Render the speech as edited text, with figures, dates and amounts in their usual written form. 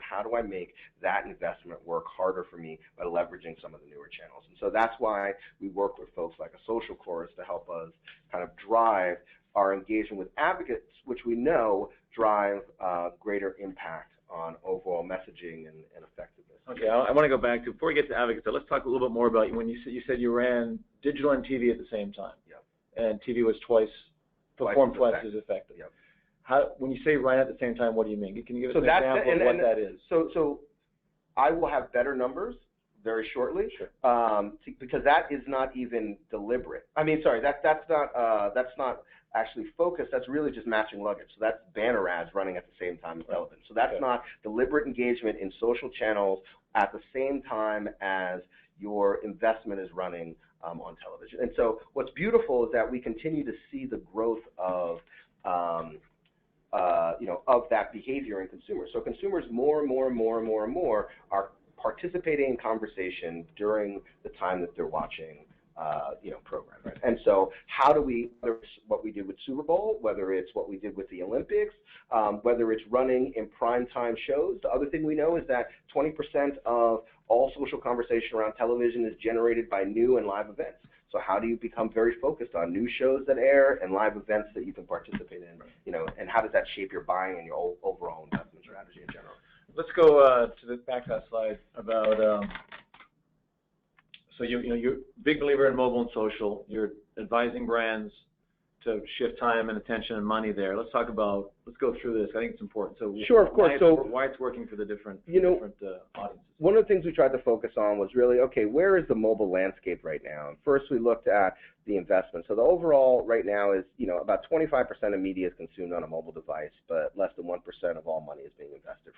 how do I make that investment work harder for me by leveraging some of the newer channels. And so that's why we work with folks like a Social Chorus to help us kind of drive our engagement with advocates, which we know drive greater impact on overall messaging and effectiveness. Okay, I want to go back to, before we get to advocacy, let's talk a little bit more about when you said you ran digital and TV at the same time. Yep. And TV was performed twice as effective. Yep. When you say ran at the same time, what do you mean? Can you give us an example of what that is? So I will have better numbers very shortly, sure. Because that is not even deliberate. I mean, sorry, that's not actually focused. That's really just matching luggage. So that's banner ads running at the same time as television. So that's not deliberate engagement in social channels at the same time as your investment is running on television. And so what's beautiful is that we continue to see the growth of of that behavior in consumers. So consumers more and more are participating in conversation during the time that they're watching program. Right? And so how do we, whether it's what we did with Super Bowl, whether it's what we did with the Olympics, whether it's running in primetime shows, the other thing we know is that 20% of all social conversation around television is generated by new and live events. So how do you become very focused on new shows that air and live events that you can participate in, and how does that shape your buying and your overall investment strategy in general? Let's go to the back of that slide about, so you're a big believer in mobile and social. You're advising brands to shift time and attention and money there. Let's go through this. I think it's important. So sure, of course. Why it's working for the different audiences. One of the things we tried to focus on was really, okay, where is the mobile landscape right now? And first we looked at the investment. So the overall right now is, about 25% of media is consumed on a mobile device, but less than 1% of all money is being invested.